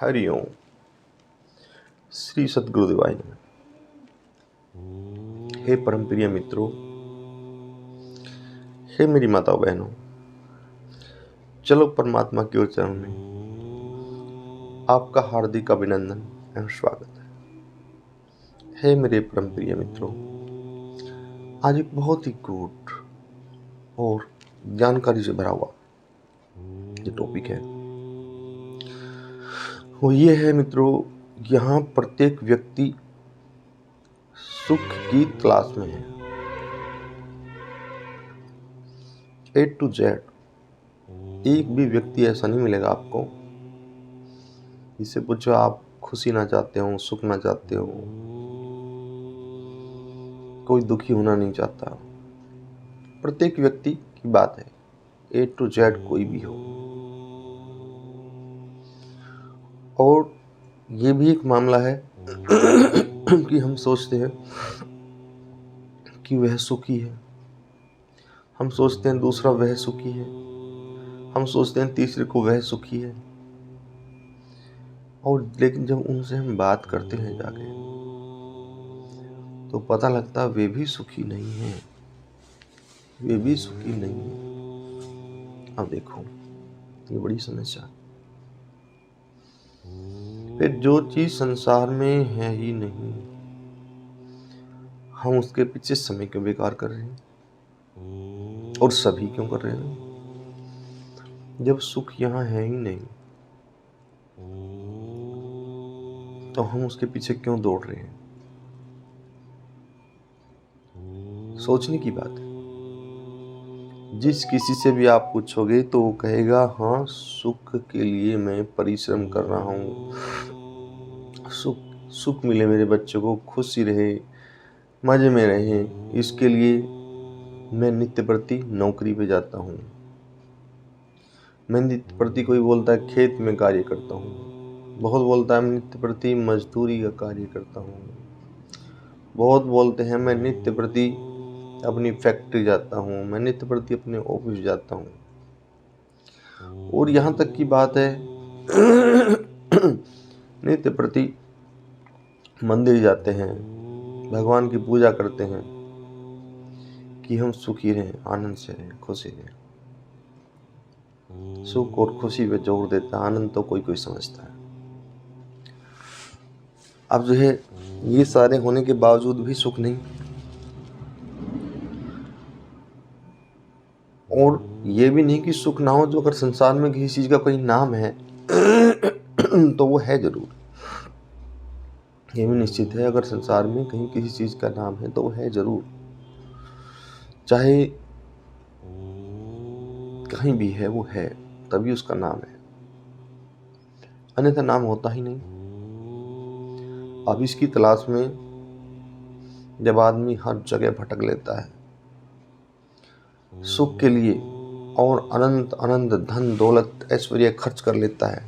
हरिओम। श्री सद्गुरुदेवाय नमः। हे परम प्रिय मित्रों, हे मेरी माताओं बहनों, चलो परमात्मा की ओर चरण में आपका हार्दिक अभिनंदन एवं स्वागत है। हे मेरे परम प्रिय मित्रों, आज एक बहुत ही गूढ़ और जानकारी से भरा हुआ जो टॉपिक है वो ये है मित्रों, यहाँ प्रत्येक व्यक्ति सुख की तलाश में है। A to Z एक भी व्यक्ति ऐसा नहीं मिलेगा आपको जिससे पूछो आप खुशी ना चाहते हो, सुख ना चाहते हो, कोई दुखी होना नहीं चाहता। प्रत्येक व्यक्ति की बात है, A to Z कोई भी हो। और ये भी एक मामला है कि हम सोचते हैं कि वह सुखी है, हम सोचते हैं दूसरा वह सुखी है, हम सोचते हैं तीसरे को वह सुखी है। और लेकिन जब उनसे हम बात करते हैं जाके तो पता लगता है वे भी सुखी नहीं हैं, वे भी सुखी नहीं है। अब देखो, ये बड़ी समस्या। फिर जो चीज संसार में है ही नहीं, हम उसके पीछे समय क्यों बेकार कर रहे हैं? और सभी क्यों कर रहे हैं? जब सुख यहाँ है ही नहीं तो हम उसके पीछे क्यों दौड़ रहे हैं? सोचने की बात है। जिस किसी से भी आप पूछोगे तो वो कहेगा, हाँ सुख के लिए मैं परिश्रम कर रहा हूँ, सुख मिले, मेरे बच्चों को खुशी रहे, मजे में रहे, इसके लिए मैं नित्य प्रति नौकरी पे जाता हूँ, मैं नित्य प्रति, कोई बोलता है खेत में कार्य करता हूँ, बहुत बोलता है मैं नित्य प्रति मजदूरी का कार्य करता हूँ, बहुत बोलते हैं मैं नित्य प्रति अपनी फैक्ट्री जाता हूँ, मैं नित्य प्रति अपने ऑफिस जाता हूँ। और यहाँ तक की बात है नित्य प्रति मंदिर जाते हैं, भगवान की पूजा करते हैं कि हम सुखी रहें, आनंद से रहें, खुशी रहें। सुख और खुशी पे जोर देता है, आनंद तो कोई कोई समझता है। अब जो है ये सारे होने के बावजूद भी सुख नहीं। और ये भी नहीं कि सुख ना हो, जो अगर संसार में किसी चीज का कोई नाम है तो वो है जरूर। ये भी निश्चित है, अगर संसार में कहीं किसी चीज का नाम है तो वो है जरूर, चाहे कहीं भी है वो है, तभी उसका नाम है, अन्यथा नाम होता ही नहीं। अब इसकी तलाश में जब आदमी हर जगह भटक लेता है सुख के लिए और अनंत अनंत धन दौलत ऐश्वर्य खर्च कर लेता है,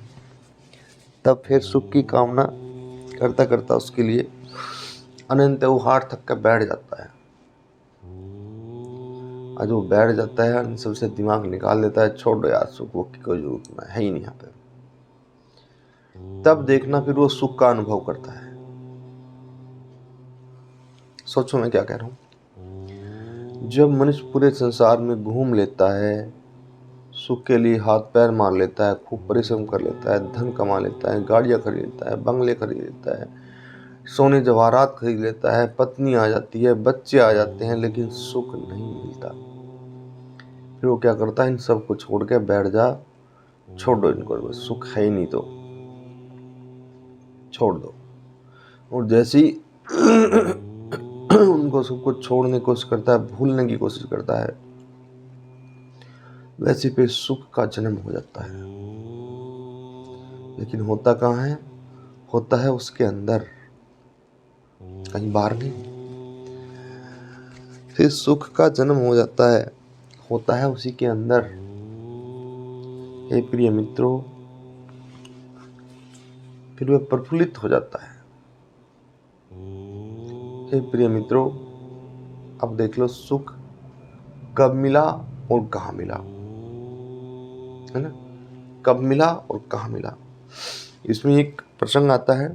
तब फिर सुख की कामना करता करता उसके लिए अनंत वो हार थक कर बैठ जाता है। आज वो बैठ जाता है, सबसे दिमाग निकाल देता है, छोड़ दो यार सुख वो की कोई जरूरत नहीं है ही नहीं यहाँ पे। तब देखना फिर वो सुख का अनुभव करता है। सोचो मैं क्या कह रहा हूँ। जब मनुष्य पूरे संसार में घूम लेता है, सुख के लिए हाथ पैर मार लेता है, खूब परिश्रम कर लेता है, धन कमा लेता है, गाड़ियां खरीद लेता है, बंगले खरीद लेता है, सोने जवाहरात खरीद लेता है, पत्नी आ जाती है, बच्चे आ जाते हैं, लेकिन सुख नहीं मिलता। फिर वो क्या करता है, इन सब को छोड़ के बैठ जा, छोड़ दो इनको, बस सुख है ही नहीं तो छोड़ दो। और जैसे ही उनको सबको छोड़ने की कोशिश करता है, भूलने की कोशिश करता है, वैसे पे सुख का जन्म हो जाता है। लेकिन होता कहाँ है? होता है उसके अंदर, कहीं बाहर नहीं। फिर सुख का जन्म हो जाता है, होता है उसी के अंदर। हे प्रिय मित्रों, फिर वह प्रफुल्लित हो जाता है। हे प्रिय मित्रों, अब देख लो सुख कब मिला और कहाँ मिला, है ना? कब मिला और कहाँ मिला। इसमें एक प्रसंग आता है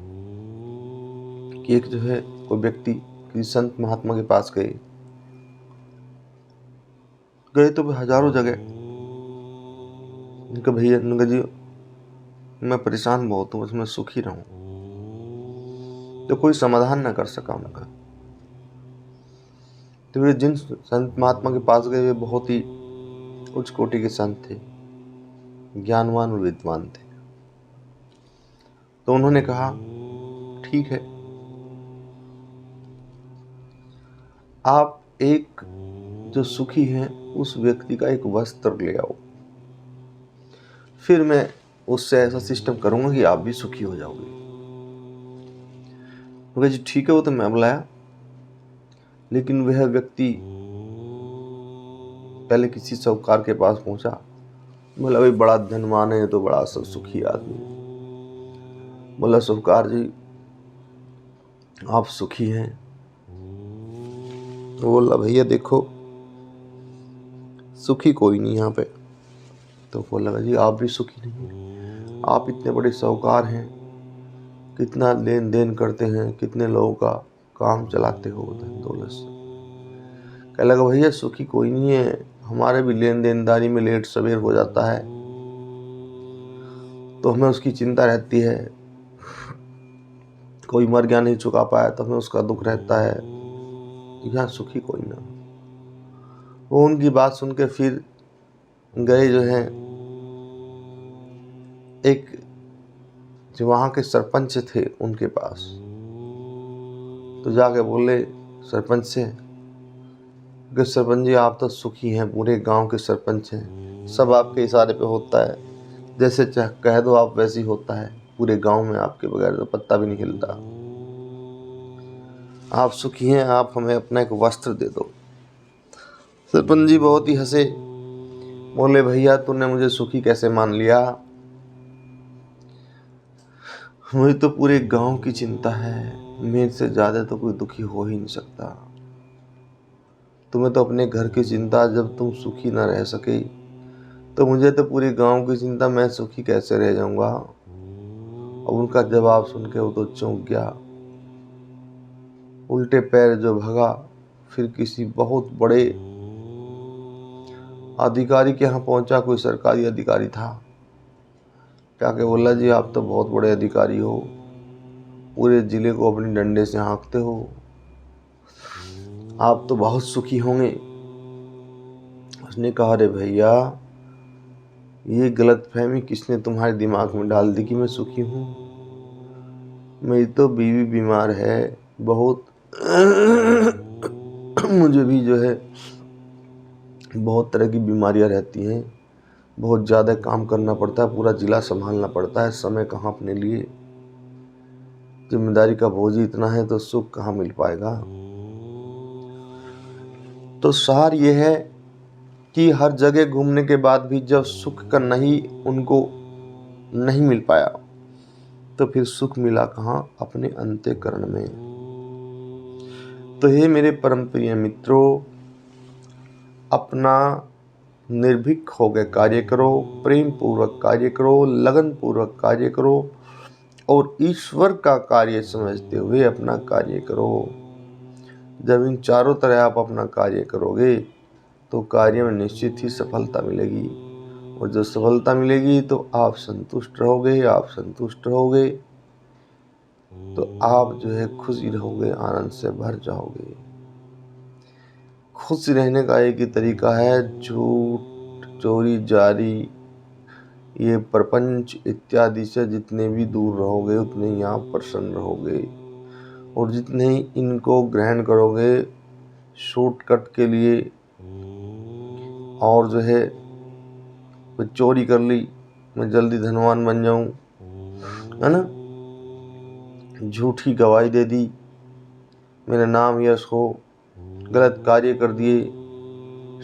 कि एक जो है कोई व्यक्ति किसी संत महात्मा के पास गए तो हजारों जगह। उनका भैया, उनका जी मैं परेशान बहुत हूँ, बस मैं सुखी रहूं। तो कोई समाधान ना कर सका उनका। तो वे जिन संत महात्मा के पास गए वे बहुत ही उच्च कोटि के संत थे, ज्ञानवान और विद्वान थे। तो उन्होंने कहा ठीक है, आप एक जो सुखी हैं उस व्यक्ति का एक वस्त्र ले आओ, फिर मैं उससे ऐसा सिस्टम करूंगा कि आप भी सुखी हो जाओगे। तो जी ठीक है, वो तो मैं बुलाया। लेकिन वह व्यक्ति पहले किसी साहूकार के पास पहुंचा, बोला भाई बड़ा धनवान है, तो बड़ा सब सुखी आदमी। बोला साहूकार जी आप सुखी हैं? तो बोला भैया देखो सुखी कोई नहीं यहाँ पे। तो बोला जी आप भी सुखी नहीं हैं, आप इतने बड़े साहूकार हैं, कितना लेन देन करते हैं, कितने लोगों का काम चलाते हो धन दौलत से। कह लगा भैया सुखी कोई नहीं है, हमारे भी लेन देनदारी में लेट सवेर हो जाता है, तो हमें उसकी चिंता रहती है। कोई मर गया नहीं चुका पाया तो हमें उसका दुख रहता है। यहाँ सुखी कोई ना। वो उनकी बात सुन के फिर गए जो है एक जो वहाँ के सरपंच थे उनके पास। तो जाके बोले सरपंच से कि सरपंच जी आप तो सुखी हैं, पूरे गांव के सरपंच हैं, सब आपके इशारे पे होता है, जैसे चाहे कह दो आप वैसे ही होता है, पूरे गांव में आपके बगैर तो पत्ता भी नहीं हिलता। आप सुखी हैं, आप हमें अपना एक वस्त्र दे दो। सरपंच जी बहुत ही हंसे, बोले भैया तूने मुझे सुखी कैसे मान लिया? मुझे तो पूरे गांव की चिंता है, मेरे से ज्यादा तो कोई दुखी हो ही नहीं सकता। तुम्हें तो अपने घर की चिंता, जब तुम सुखी न रह सके तो मुझे तो पूरे गांव की चिंता, मैं सुखी कैसे रह जाऊंगा? और उनका जवाब सुन के वो तो चौंक गया, उल्टे पैर जो भगा, फिर किसी बहुत बड़े अधिकारी के यहाँ पहुंचा, कोई सरकारी अधिकारी था। क्या के बोला जी आप तो बहुत बड़े अधिकारी हो, पूरे जिले को अपने डंडे से हाँकते हो, आप तो बहुत सुखी होंगे। उसने कहा अरे भैया ये गलतफहमी किसने तुम्हारे दिमाग में डाल दी कि मैं सुखी हूँ? मेरी तो बीवी बीमार है बहुत मुझे भी जो है बहुत तरह की बीमारियां रहती हैं, बहुत ज़्यादा काम करना पड़ता है, पूरा जिला संभालना पड़ता है, समय कहाँ अपने लिए, जिम्मेदारी का बोझ ही इतना है तो सुख कहाँ मिल पाएगा। तो सार ये है कि हर जगह घूमने के बाद भी जब सुख का नहीं उनको नहीं मिल पाया तो फिर सुख मिला कहाँ? अपने अंतःकरण में। तो हे मेरे परम प्रिय मित्रों, अपना निर्भीक हो गए कार्य करो, प्रेम पूर्वक कार्य करो, लगन पूर्वक कार्य करो और ईश्वर का कार्य समझते हुए अपना कार्य करो। जब इन चारों तरह आप अपना कार्य करोगे तो कार्य में निश्चित ही सफलता मिलेगी, और जब सफलता मिलेगी तो आप संतुष्ट रहोगे। आप संतुष्ट रहोगे तो आप जो है खुशी रहोगे, आनंद से भर जाओगे। खुश रहने का एक ही तरीका है, झूठ चोरी जारी ये प्रपंच इत्यादि से जितने भी दूर रहोगे उतने ही आप प्रसन्न रहोगे, और जितने ही इनको ग्रहण करोगे शॉर्टकट के लिए, और जो है चोरी कर ली मैं जल्दी धनवान बन जाऊं, है ना, झूठी गवाही दे दी मेरा नाम यश हो, गलत कार्य कर दिए,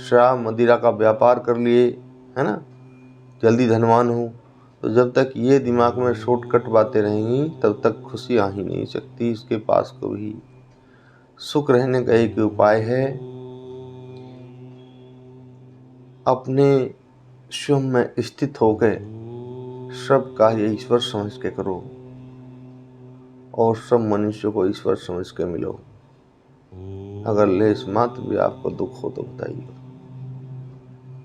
शराब मदिरा का व्यापार कर लिए, है ना, जल्दी धनवान हो, तो जब तक ये दिमाग में शॉर्टकट बातें रहेंगी तब तक खुशी आ ही नहीं सकती। इसके पास कभी सुख रहने का एक उपाय है, अपने स्वयं में स्थित होकर सब कार्य ईश्वर समझ के करो और सब मनुष्य को ईश्वर समझ के मिलो। अगर लेस मात्र भी आपको दुख हो तो बताइए।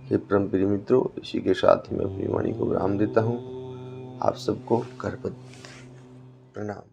हे परम प्रिय मित्रों, इसी के साथ ही मैं अपनी वाणी को विराम देता हूँ। आप सबको करबद्ध प्रणाम।